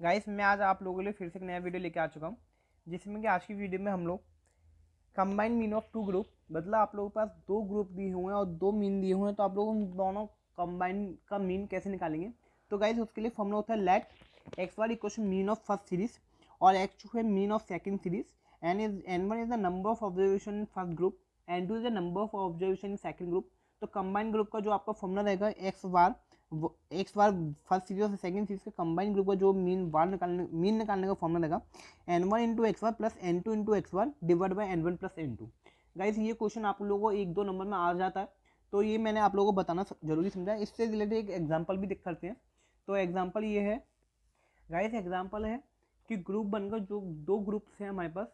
Guys मैं आज आप लोगों के लिए फिर से एक नया वीडियो लेके आ चुका हूँ, जिसमें कि आज की वीडियो में हम लोग combine mean of two group, मतलब आप लोगों के पास दो ग्रुप दिए हुए हैं और दो मीन दिए हुए हैं, तो आप लोग उन दोनों कंबाइन का मीन कैसे निकालेंगे। तो गाइस उसके लिए फॉर्मूला होता है let X bar equal to mean of first series और एक्स टू है mean of second series, N one is the number of observation in first group, N two is the number of observation in second group. तो combine group का जो आपका formula रहेगा X bar first series और second series के combine group का जो mean निकालने का फॉर्मूला रहेगा N one into X bar plus N two into X bar divide by N one plus N two. Guys ये क्वेश्चन आप लोगों को एक दो नंबर में आ जाता है, तो ये मैंने आप लोगों को बताना जरूरी समझा। इससे रिलेटेड एक एग्जाम्पल भी देख सकते हैं। तो एग्जाम्पल ये है गाइस, एग्जाम्पल है कि ग्रुप बनकर जो दो ग्रुप्स हैं हमारे पास,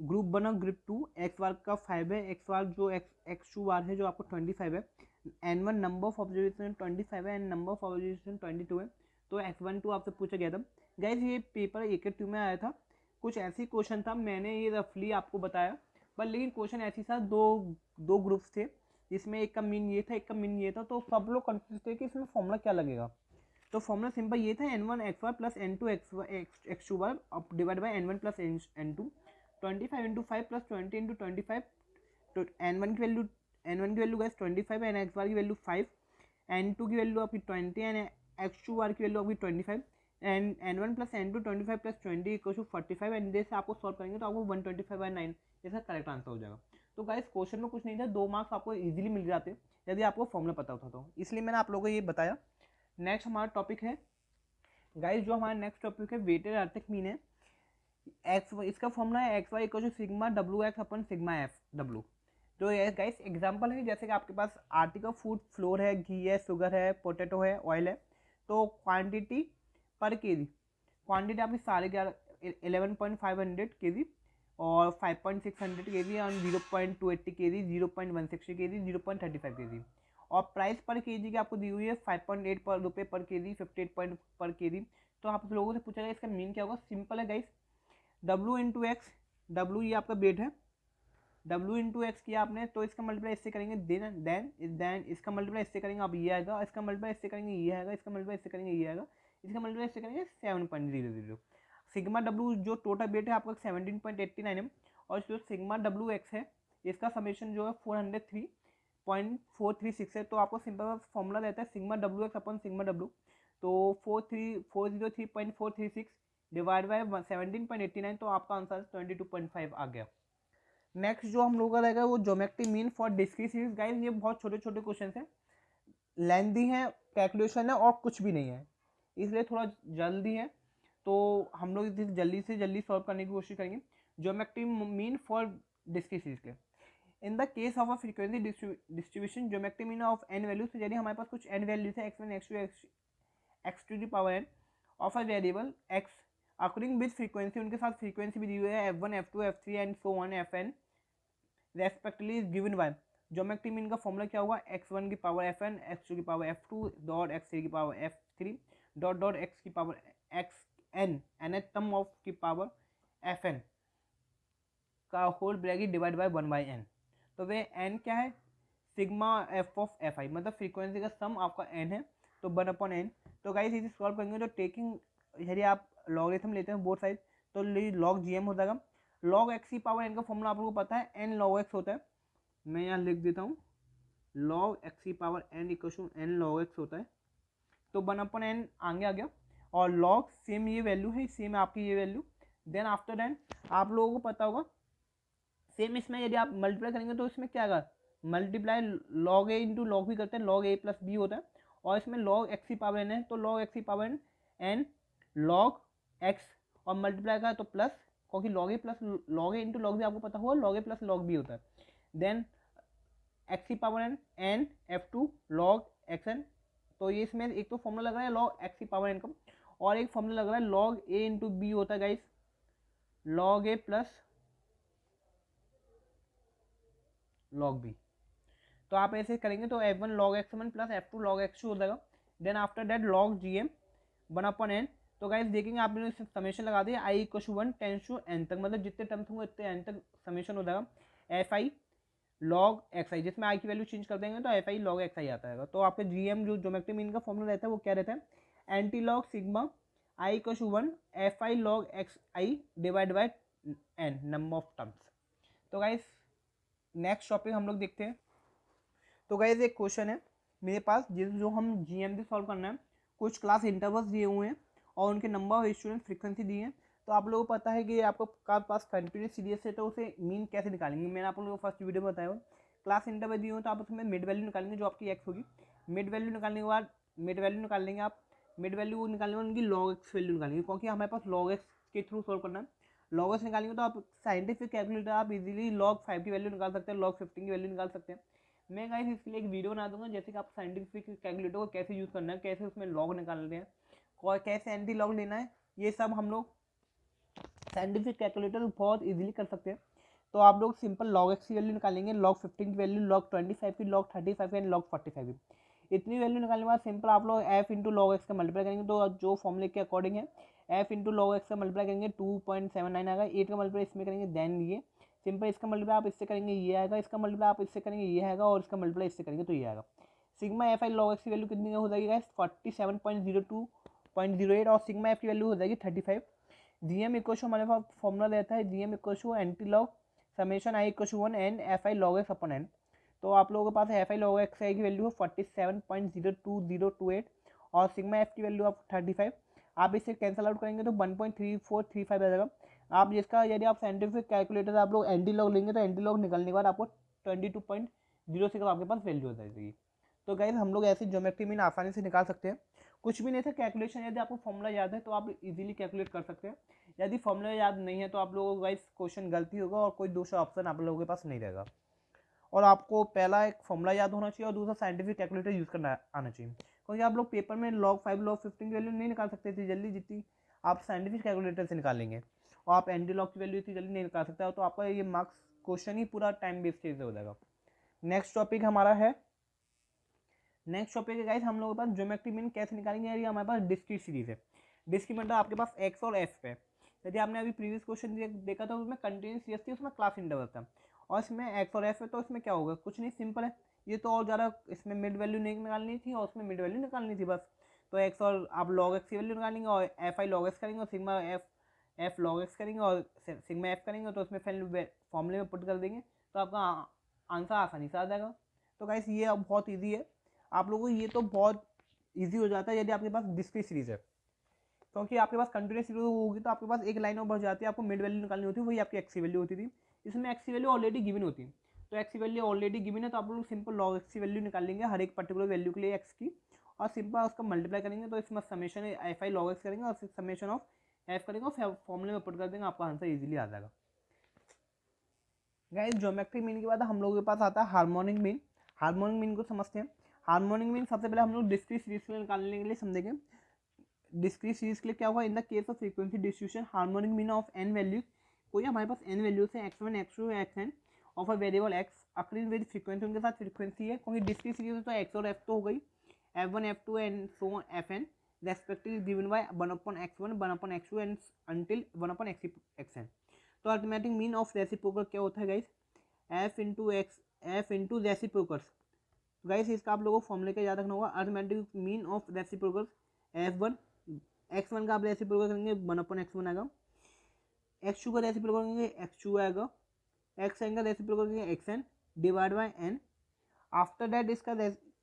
ग्रुप बना ग्रुप टू एक्स बार का 5 है, एक्स बार जो एक्स टू बार है जो आपको 25 है, n one number of observation 25 है एंड नंबर ऑफ ऑब्जर्वेशन 22 है। तो एक्स वन टू आपसे पूछा गया था गाइस, ये पेपर AK2 में आया था, कुछ ऐसी क्वेश्चन था, मैंने ये रफली आपको बताया, पर लेकिन क्वेश्चन ऐसी था, दो ग्रुप्स थे जिसमें एक का मीन ये था एक का मीन ये था, तो सब लोग कंफ्यूज थे कि इसमें फॉर्मूला क्या लगेगा। तो फॉर्मूला सिंपल ये था n one x bar plus N two x two bar divide by N one plus N two, 25 into 5 plus 20 into 25। तो एन वन की value guys 25 and x bar की वैल्यू 5, एन टू की value आपकी 20 and x two बार की value आपकी 25 and n one plus N two 25 plus 20 equal to 45 and जैसे आपको solve करेंगे तो आपको 125/9 जैसा करेक्ट आंसर हो जाएगा। तो गाइस क्वेश्चन में कुछ नहीं था, 2 मार्क्स आपको इजीली मिल जाते यदि आपको फॉर्मूला पता होता, तो इसलिए मैंने आप लोगों को ये बताया। नेक्स्ट हमारा टॉपिक है गाइस, जो हमारा नेक्स्ट टॉपिक है वेटेड अर्थक्वेक मीन है एक्स, इसका फॉर्मूला है X Y equal to sigma W X upon sigma F W. तो ये गाइस एग्जांपल है, जैसे कि आपके पास आर्टिकल फूड फ्लोर है, घी है, शुगर है, पोटैटो है, ऑयल है। तो क्वांटिटी पर केजी, क्वांटिटी आपकी 11.500 केजी और 5.600 केजी और 0.280 केजी, 0.160 केजी, 0.35 केजी। और प्राइस पर केजी की आपको दी हुई है 5.8 रुपये पर केजी, 58 पर केजी। तो आप लोगों से पूछा जाए इसका मीन क्या होगा, सिंपल है guys, W into x, W ये आपका वेट है, W इंटू एक्स किया आपने तो इसका मल्टीप्लाई इससे करेंगे, देन इसका मल्टीप्लाई इससे करेंगे आप ये आएगा, इसका मल्टीप्लाई इससे करेंगे ये आएगा, इसका मल्टीप्लाई इससे करेंगे ये आएगा, इसका मल्टीप्लाई इससे करेंगे 7.00। सिग्मा डब्ल्यू जो टोटल वेट है आपका 17.89 है और जो सिग्मा डब्ल्यू एक्स है इसका समेशन जो है 403.436 है। तो आपको सिंपल फॉर्मूला रहता है sigma W X upon sigma W, तो 403.436 डिवाइड बाय 17.89, तो आपका आंसर 22.5 आ गया। नेक्स्ट जो हम लोग का रहेगा वो geometry mean for discrete series. Guys ये बहुत छोटे छोटे क्वेश्चन हैं, लेंदी है, कैलकुलेशन है और कुछ भी नहीं है, इसलिए थोड़ा जल्दी है, तो हम लोग इसे जल्दी से जल्दी सॉल्व करने की कोशिश करेंगे। Geometry mean for discrete series के in the case of a frequency distribution geometry mean of N values, यदि हमारे पास कुछ एन वैल्यूज है x1 x2 x to the power n of a variable x according with frequency, उनके साथ frequency भी दी हुई है f1 f2 f3 and so on fn respectively is given by. Geometry mean का फॉर्मूला क्या होगा, x1 की पावर fn, x2 की पावर f2 डॉट x3 की पावर f3 डॉट x की power xn nth term of की power fn का whole bracket divide by 1/n। तो वे n क्या है, सिग्मा f ऑफ fi, मतलब फ्रीक्वेंसी का सम आपका n है, तो 1/n। तो गाइस इसे सॉल्व करेंगे तो टेकिंग, यदि आप लॉगरिथम लेते हैं बोथ साइड तो log gm हो जाएगा। log x की पावर n का फॉर्मूला आप लोगों को पता है, n log x होता है, मैं यहाँ लिख देता हूँ, log x की power n equal to n log x होता है, तो 1/n आगे आ गया। और log सेम ये वैल्यू है, सेम आपकी ये वैल्यू, देन आफ्टर दैट आप लोगों को पता होगा सेम इसमें यदि आप मल्टीप्लाई करेंगे तो इसमें क्या आएगा, multiply log a into log भी करते हैं, log a प्लस b होता है, और इसमें log x की पावर n है, तो log x की पावर n log x और मल्टीप्लाई का तो प्लस, क्योंकि log a plus log a into log भी आपको पता होगा log a plus log b होता है, देन x की power n f2 log xn। तो ये इसमें एक तो फॉर्मूला लग रहा है log x की पावर n का, और एक फॉर्मूला लग रहा है log a इंटू b होता है guys, log a plus log b। तो आप ऐसे करेंगे तो f1 log x1 plus f2 log x2 हो जाएगा, then after that log gm 1/n। तो गाइस देखेंगे आपने समेशन लगा दिया i equal to 1 tends to n तक, मतलब जितने टर्म्स होंगे उतने n तक समेशन हो जाएगा fi log xi, जिसमें i की वैल्यू चेंज कर देंगे तो fi log xi आता है। तो आपके gm जो ज्योमेट्री मीन का फॉर्मूला रहता है वो क्या रहता है, antilog sigma i equal to 1 f I log x i divide by n number of terms. तो गाइस नेक्स्ट टॉपिक हम लोग देखते हैं। तो गाइस एक क्वेश्चन है मेरे पास जो हम जीएमडी सॉल्व करना है। कुछ क्लास इंटरवल्स दिए हुए हैं और उनके नंबर ऑफ स्टूडेंट फ्रीक्वेंसी दी है। तो आप लोगों को पता है कि आपको का पास कंटिन्यूस सीरीज है तो उसे मीन कैसे निकालेंगे। मैंने आप लोगों को फर्स्ट वीडियो में बताया क्लास इंटरवल दिए हो तो आप उसमें मिड वैल्यू निकालेंगे जो आपकी एक्स होगी। मिड वैल्यू निकालने के बाद मिड वैल्यू निकाल लेंगे आप। मिड वैल्यू निकालने के बाद उनकी लॉग एक्स वैल्यू निकालेंगे क्योंकि हमारे पास लॉग एक्स के थ्रू सॉल्व करना है। लॉग एक्स निकालेंगे तो आप साइंटिफिक कैलकुलेटर आप इजीली लॉग 5 की वैल्यू निकाल सकते हैं, लॉग 15 की वैल्यू निकाल सकते हैं। मैं गाइस इसके लिए एक वीडियो बना दूंगा जैसे कि आप साइंटिफिक कैलकुलेटर को कैसे यूज़ करना है, कैसे उसमें लॉग निकालते हैं और कैसे एंटी लॉग लेना है, ये सब हम लोग साइंटिफिक कैलकुलेटर बहुत इजीली कर सकते हैं। तो आप लोग सिंपल लॉग एक्स की वैल्यू निकालेंगे, लॉग 15 की वैल्यू, लॉग 25 की, लॉग 35 एंड लॉग 45 की। इतनी वैल्यू निकालने के बाद सिंपल आप लोग एफ इंटू लॉग एक्स का मल्टीप्लाई करेंगे तो जो फॉर्मूले के अकॉर्डिंग है एफ इंटू लॉग एक्स का मल्टीप्लाई करेंगे 2.79 आएगा। 8 का मल्टीप्लाई इसमें करेंगे देन ये सिंपल इसका मल्टीप्लाई आप इससे करेंगे ये आएगा, इसका मल्टीप्लाई आप इससे करेंगे ये आएगा और इसका मल्टीप्लाई इससे करेंगे तो ये आएगा। सिग्मा एफ आई लॉग एक्स की वैल्यू कितनी हो जाएगी 47.02.08 और सिग्मा एफ की वैल्यू हो जाएगी 35। जी एम इक्वल हमारे पास फॉर्मूला रहता है G M equal antilog summation i equal 1 n f I log x upon n. तो आप लोगों के पास f I log x i की वैल्यू है 47.02028 और सिग्मा एफ की वैल्यू आप 35। आप इसे कैंसिल आउट करेंगे तो 1.3435 आ जाएगा। आप जिसका यदि आप साइंटिफिक कैलकुलेटर आप लोग एंटी लॉग लेंगे तो एंटी लॉग निकलने के बाद आपको 22.06 आपके पास वैल्यू हो जाएगी। तो गाइस हम लोग ऐसे ज्योमेट्री मीन आसानी से निकाल सकते हैं। कुछ भी नहीं था कैलकुलेशन, यदि आपको फॉर्मूला याद है तो आप इजीली कैलकुलेट कर सकते हैं। यदि फॉर्मूला याद नहीं है तो आप लोगों को गाइस क्वेश्चन गलती होगा और कोई दूसरा ऑप्शन आप लोगों के पास नहीं रहेगा। और आपको पहला एक फॉर्मूला याद होना चाहिए और दूसरा साइंटिफिक कैलकुलेटर यूज़ करना आना चाहिए क्योंकि आप लोग पेपर में log 5 log 15 की वैल्यू नहीं निकाल सकते थे जल्दी जितनी आप साइंटिफिक कैलकुलेटर से निकालेंगे और आप एंटी लॉग की वैल्यू इतनी जल्दी नहीं निकाल सकते हो तो आपका ये मार्क्स क्वेश्चन ही पूरा टाइम वेस्टेज हो जाएगा। नेक्स्ट टॉपिक हमारा है गाइस हम लोगों के पास ज्योमेट्री मीन कैसे निकालेंगे। यदि हमारे पास डिस्क्रीट सीरीज है, डिस्क्रीट मतलब आपके पास एक्स और एफ है। यदि आपने अभी प्रीवियस क्वेश्चन देखा था उसमें कंटिन्यूस सीरीज थी, उसमें क्लास इंटरवल था और इसमें एक्स और एफ है तो इसमें क्या होगा कुछ नहीं सिंपल है ये तो और ज़्यादा इसमें मिड वैल्यू नहीं निकालनी थी और उसमें मिड वैल्यू निकालनी थी बस। तो एक्स और आप लॉग एक्स की वैल्यू निकालेंगे और एफ आई लॉग एक्स करेंगे और सिग्मा एफ लॉग एक्स करेंगे और सिग्मा एफ करेंगे तो उसमें फॉर्मूले में पुट कर देंगे तो आपका आंसर आसानी से आ जाएगा। तो गाइस ये अब बहुत ईजी है, आप लोगों को ये तो बहुत ईजी हो जाता है यदि आपके पास डिस्क्रीट सीरीज है क्योंकि आपके पास कंटिन्यूस सीरीज होगी तो आपके पास एक लाइन और बढ़ जाती है, आपको मिड वैल्यू निकालनी होती है वही आपकी एक्स की वैल्यू होती थी। इसमें एक्स की वैल्यू ऑलरेडी गिवन होती है तो एक्स की वैल्यू ऑलरेडी गिवन है तो आप लोग सिंपल लॉग एक्स की वैल्यू निकाल लेंगे हर एक पर्टिकुलर वैल्यू के लिए एक्स की और सिंपल उसका मल्टीप्लाई करेंगे तो इसमें summation F I log x करेंगे और समेशन ऑफ एफ करेंगे और फॉर्मूले में पुट कर देंगे आपका आंसर इजीली आ जाएगा। गाइस ज्योमेट्रिक मीन के बाद हम लोगों के पास आता है हार्मोनिक मीन। हार्मोनिक मीन को समझते हैं। हार्मोनिक मीन सबसे पहले हम लोग डिस्क्रीट सीरीज के लिए निकालने के लिए समझेंगे। डिस्क्रीट सीरीज के लिए क्या होगा in the case of frequency distribution harmonic mean of N value कोई हमारे पास एन वैल्यूज है x1 x2 xn of a variable x occurs with frequency उनके साथ फ्रीक्वेंसी है क्योंकि डिस्क्रीट सीरीज में तो x और f तो हो गई f1 f2 and so on fn respectively given by 1/x1 1/x2 and until 1/xn। तो अर्थमेटिक मीन ऑफ रेसिप्रोकल क्या होता है guys f into reciprocals. Guys इसका आप लोगों को फॉर्मूले का याद रखना होगा। Arithmetic mean of reciprocals f1 x1 का आप रेसिप्रोकल करेंगे 1/x1 आएगा, x2 का रेसिप्रोकल करेंगे x2 आएगा, xn का रेसिप्रोकल करेंगे xn divide by n। After that इसका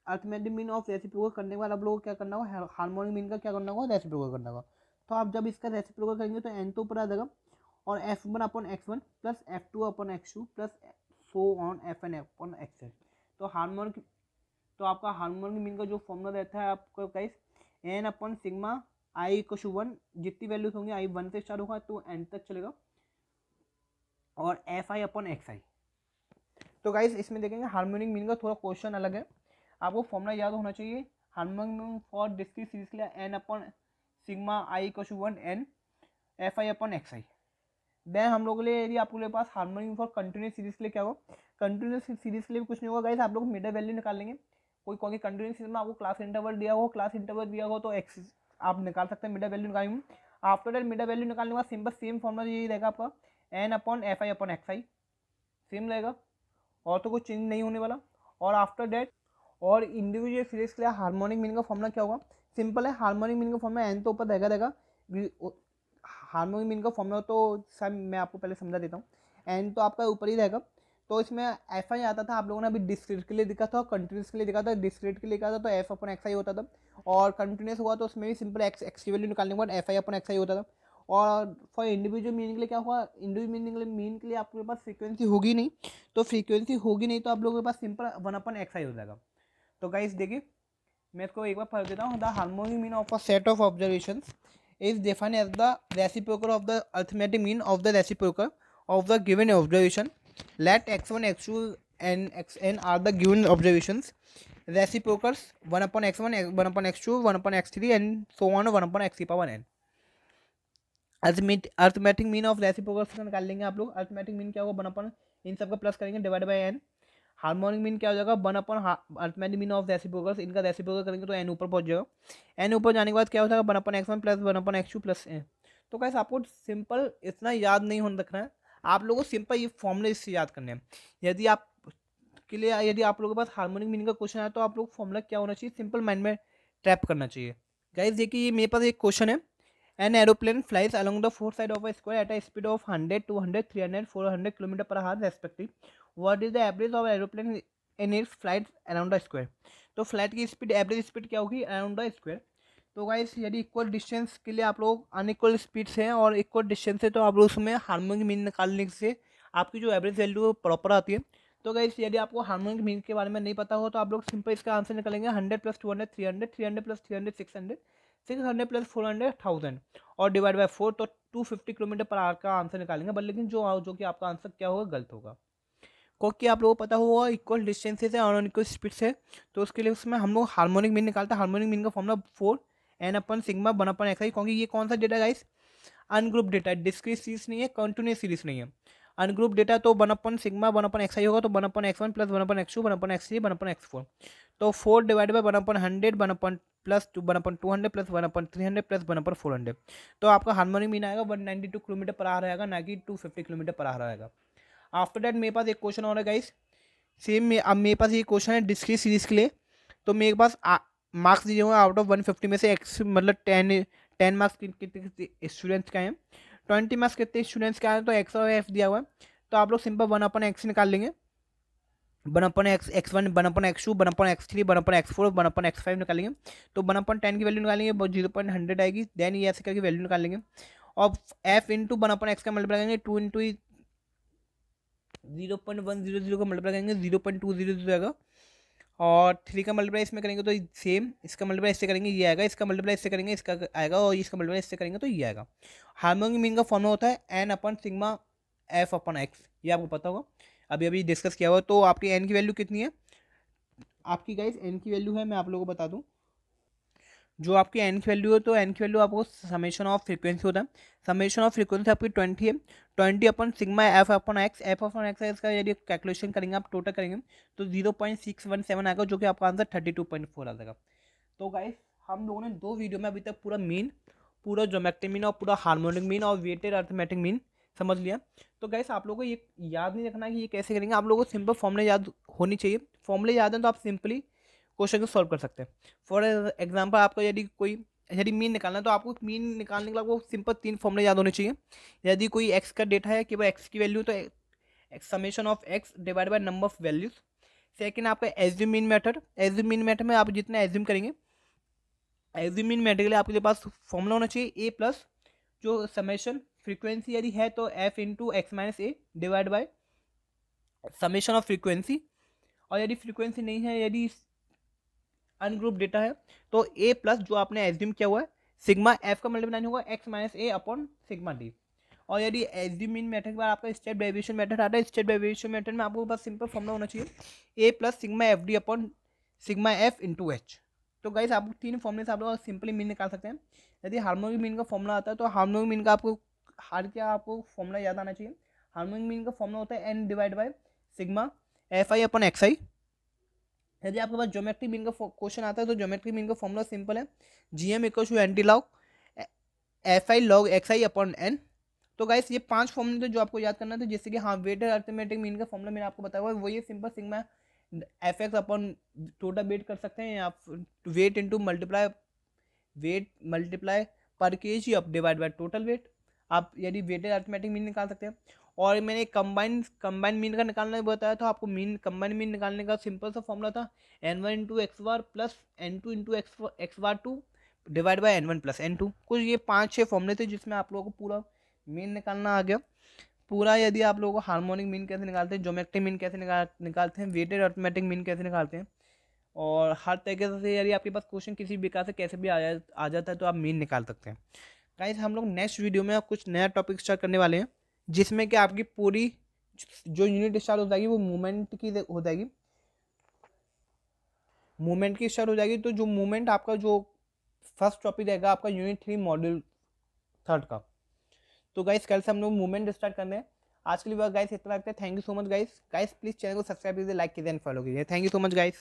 अर्थमेटिक मीन ऑफ रेसिप्रोकल करने के बाद आप लोगों को क्या करना होगा हार्मोनिक मीन का क्या करना होगा रेसिप्रोकल करना होगा। तो आप जब इसका रेसिप्रोकल करेंगे तो n तो ऊपर आ जाएगा और f1/x1 plus f2/x2 plus so on fn/xn। तो हार्मोनिक तो आपका हार्मोनिक मीन का जो फॉर्मूला रहता है आपको गाइस n/सिग्मा आई इक्वल 1 जितनी वैल्यूज होंगी आई 1 से स्टार्ट होगा तो n तक चलेगा और fi/xi। तो गाइस इसमें देखेंगे हार्मोनिक मीन का थोड़ा क्वेश्चन अलग है, आपको फॉर्मूला याद होना चाहिए। Harmonic mean for discrete series के लिए n/सिग्मा आई इक्वल 1 n fi/xi। देन हम लोग के लिए यदि आपके पास हार्मोनिक फॉर कंटिन्यूस सीरीज के लिए क्या होगा कंटिन्यूस सीरीज के लिए भी कुछ नहीं होगा गाइस आप लोग मिडल वैल्यू निकाल लेंगे। कोई कंटिन्यूस सीरीज में आपको क्लास इंटरवल दिया हो तो एक्स आप निकाल सकते हैं मिडल वैल्यू निकालेंगे। आफ्टर दैट मिडल वैल्यू निकालने के बाद सिंपल सेम फॉर्मूला यही रहेगा आपका n/fi/xi सेम रहेगा और तो कुछ चेंज नहीं होने वाला। और आफ्टर दैट और इंडिविजुअल सीरीज के लिए हार्मोनिक मीन का फॉर्मूला क्या होगा सिंपल है। हार्मोनिक मीन का फॉर्मूला n तो ऊपर रहेगा हार्मोनिक मीन का फॉर्मूला तो सर मैं आपको पहले समझा देता हूँ। एन तो आपका ऊपर ही रहेगा, तो इसमें एफ आई आता था, आप लोगों ने अभी डिस्क्रीट के लिए दिखा था और कंटिन्यूस के लिए दिखा था। डिस्क्रीट के लिए लिखा था तो एफ अपन एक्स आई होता था, और कंटिन्यूस हुआ तो उसमें भी सिंपल एक्स की वैल्यू निकालने के बाद एफ आई अपन एक्स आई होता था। और फॉर इंडिविजुअल मीनिंग के लिए क्या हुआ, इंडिविजुअल मीन के लिए आपके पास फ्रीक्वेंसी होगी नहीं, तो फ्रीक्वेंसी होगी नहीं तो आप लोगों के पास सिंपल 1 एक्स आई हो जाएगा। तो गाइस देखिए मैं इसको एक बार पढ़ देता हूँ। The harmonic mean of a set of observations is defined as the reciprocal of the arithmetic mean of the reciprocal of the given observation. Let x1, x2 and xn are the given observations. Reciprocals 1/x1, 1/x2, 1/x3 and so on 1/x power n. Arithmetic mean of reciprocals निकाल लेंगे आप लोग। Arithmetic mean क्या होगा, 1 इन सबका plus करेंगे divide by n. Harmonic mean क्या हो जाएगा, 1/अर्थमेटिक मीन ऑफ रेसिप्रोकल्स, इनका रेसिप्रोकल करेंगे तो एन ऊपर पहुंच जाएगा। एन ऊपर जाने के बाद क्या हो जाएगा, 1/x1 plus 1/x2 plus N. तो कैसे आपको सिंपल इतना याद नहीं होने रखना है, आप लोगों को सिंपल ये फॉर्मूले इससे याद करने हैं। यदि आप लोगों के पास हार्मोनिक मीनिंग का क्वेश्चन आया तो आप लोग फॉर्मूला क्या होना चाहिए, सिंपल माइंड में ट्रैप करना चाहिए। गाइस देखिए ये मेरे पास एक क्वेश्चन है। An aeroplane flies along the four sides of a square at a speed of 100, 200, 300, 400 km per hour respectively. What is the average of aeroplane in its flight around the square? तो flight की speed, average speed क्या होगी around the square. तो guys यदि equal distance के लिए आप लोग अनइक्वल स्पीड से हैं और इक्वल डिस्टेंस है तो आप लोग उसमें हार्मोनिक मीन निकालने से आपकी जो एवरेज वैल्यू प्रॉपर आती है। तो गाइस यदि आपको हार्मोनिक मीन के बारे में नहीं पता हो तो आप लोग सिंपल इसका आंसर निकालेंगे 100 प्लस 200 300, 300 प्लस 300 600, 600 प्लस 400 1000 और डिवाइड बाय 4, तो 250 किलोमीटर पर आवर का आंसर निकालेंगे। बट लेकिन जो कि आपका आंसर क्या होगा, गलत होगा, क्योंकि आप लोगों को पता होगा इक्वल डिस्टेंसेस है और अनइक्वल स्पीड से, तो उसके लिए उसमें हम लोग हार्मोनिक मीन निकालते हैं। हार्मोनिक मीन का फॉर्मूला 4n/सिग्मा 1/xi, क्योंकि ये कौन सा डेटा गाइस, अनग्रुप डेटा है, डिस्क्रीट सीरीज नहीं है, कंटिन्यूस सीरीज नहीं है, अनग्रुप डेटा। तो 1/सिग्मा 1/xi होगा, तो 1/x1 plus 1/x2 1/x3 1/x4, तो 4 divide by 1/100 1 plus 1/200 plus 1/300 plus 1/400, तो आपका हार्मोनिक मीन आएगा 192 किलोमीटर पर आवर आएगा, ना कि 250 किलोमीटर पर आवर आएगा। आफ्टर दैट मेरे पास एक क्वेश्चन और है गाइस, सेम अब मेरे पास ये क्वेश्चन है डिस्क्रीट सीरीज के लिए। तो मेरे पास मार्क्स दिए हुए हैं आउट ऑफ 150 में से एक्स मतलब 10 मार्क्स कितने स्टूडेंट्स का हैं, 20 मार्क्स कितने स्टूडेंट्स का है, तो एक्स और एफ दिया हुआ है। तो आप लोग सिंपल 1/x निकाल लेंगे, 1/x1 1/x2 1/x3 1/x4 1/x5 निकालेंगे, तो 1/10 की वैल्यू निकालेंगे, 0.100 आएगी। देन ये ऐसे करके वैल्यू निकालेंगे और f इंटू 1/x का मल्टीप्लाई करेंगे, 2 इंटू 0.100 का मल्टीप्लाई करेंगे 0.200 आएगा, और 3 का मल्टीप्लाई इसमें करेंगे तो सेम, इसका मल्टीप्लाई इससे करेंगे ये आएगा, इसका मल्टीप्लाई इससे करेंगे इसका आएगा, और इसका मल्टीप्लाई इससे करेंगे तो ये आएगा। हार्मोनिक मीन का फॉर्मूला होता है n/सिग्मा f/x, ये आपको पता होगा, अभी अभी डिस्कस किया हुआ। तो आपकी n की वैल्यू कितनी है, आपकी गाइस n की वैल्यू है, मैं आप लोगों को बता दूं, जो आपकी n की वैल्यू है, तो n की वैल्यू आपको समेशन ऑफ फ्रीक्वेंसी होता है, समेशन ऑफ फ्रीक्वेंसी आपकी 20 है, 20/सिग्मा f/x, f/x है इसका, यदि कैलकुलेशन करेंगे आप टोटल करेंगे तो 0.617 आएगा, जो कि आपका आंसर 32.4 आ जाएगा। तो गाइस हम लोगों ने 2 वीडियो में अभी तक पूरा मीन, पूरा ज्योमेट्रिक मीन और पूरा हार्मोनिक मीन और वेटेड अर्थमेटिक मीन समझ लिया। तो गाइस आप लोगों को ये याद नहीं रखना कि ये कैसे करेंगे, आप लोगों को सिंपल फॉर्मूले याद होनी चाहिए। फॉर्मूले याद हैं तो आप सिंपली क्वेश्चन को सॉल्व कर सकते हैं। फॉर एग्जाम्पल आपको यदि मीन निकालना है तो आपको मीन निकालने के लिए आपको सिंपल 3 फॉर्मूले याद होने चाहिए। यदि कोई एक्स का डेटा है कि वो एक्स की वैल्यू, तो summation of X divide by number of values. Second आपका assume mean method, assume mean method में आप जितना एज्यूम करेंगे, एज्यूम मीन मेथड के लिए आपके पास फॉर्मूला होना चाहिए ए प्लस जो समेशन फ्रीक्वेंसी यदि है तो F into x minus A divide by summation of frequency, और यदि फ्रीक्वेंसी नहीं है, यदि अनग्रुप डेटा है तो ए प्लस जो आपने एज्यूम किया हुआ है सिग्मा एफ का मल्टीप्लाई होगा एक्स माइनस ए अपॉन सिग्मा डी। और यदि एज्यूम मीन मेथड के बाद आपका स्टेप डेविएशन मेथड आता है, स्टेप डेविएशन मेथड में आपको बस सिंपल फॉर्मूला होना चाहिए A plus sigma F D upon sigma F into H. तो गाइस आपको 3 फॉर्मूले से आप लोग सिंपली मीन निकाल सकते हैं। यदि हार्मोनिक मीन का फॉर्मूला आता है तो हार्मोनिक मीन का आपको आपको फॉर्मूला याद आना चाहिए। हार्मोनिक मीन का फॉर्मूला होता है N divide by sigma F I upon X I. यदि आपके पास ज्योमेट्रिक मीन का क्वेश्चन आता है तो ज्योमेट्रिक मीन का फॉर्मूला सिंपल है GM equal to anti log F I log x I upon N. तो गाइस ये 5 फॉर्मूले थे जो आपको याद करना था, जैसे कि हाँ वेटेड अर्थमेटिक मीन का फॉर्मूला मैंने आपको बताया हुआ है, वो ये simple sigma F x upon total weight कर सकते हैं, या वेट इंटू वेट मल्टीप्लाई पर KG of divide by total weight. आप यदि वेटेड अरिथमेटिक मीन निकाल सकते हैं। और मैंने कंबाइन मीन का निकालना बताया था आपको। मीन कंबाइन मीन निकालने का सिंपल सा फॉर्मूला था n1 into X bar plus n2 into X bar 2 divide by n1 plus n2। कुछ ये 5-6 फॉर्मूले थे जिसमें आप लोगों को पूरा मीन निकालना आ गया। पूरा यदि आप लोगों को हार्मोनिक मीन कैसे निकालते हैं, ज्योमेट्रिक मीन कैसे निकालते हैं, वेटेड अरिथमेटिक मीन कैसे निकालते हैं, और हर तरीके से यदि आपके पास क्वेश्चन किसी भी प्रकार से कैसे भी आ जाता है तो आप मीन निकाल सकते हैं। गाइस हम लोग नेक्स्ट वीडियो में कुछ नया टॉपिक स्टार्ट करने वाले हैं जिसमें कि आपकी पूरी जो यूनिट स्टार्ट हो जाएगी वो मूवमेंट की हो जाएगी, मूवमेंट की स्टार्ट हो जाएगी। तो जो मूवमेंट आपका जो फर्स्ट टॉपिक रहेगा आपका यूनिट 3 मॉड्यूल 3 का। तो गाइस कल से हम लोग मूवमेंट स्टार्ट करने हैं। आज के लिए गाइस इतना लगता है। Thank you so much guys. Guys please channel को सब्सक्राइब कीजिए, लाइक कीजिए एंड फॉलो कीजिए। Thank you so much guys.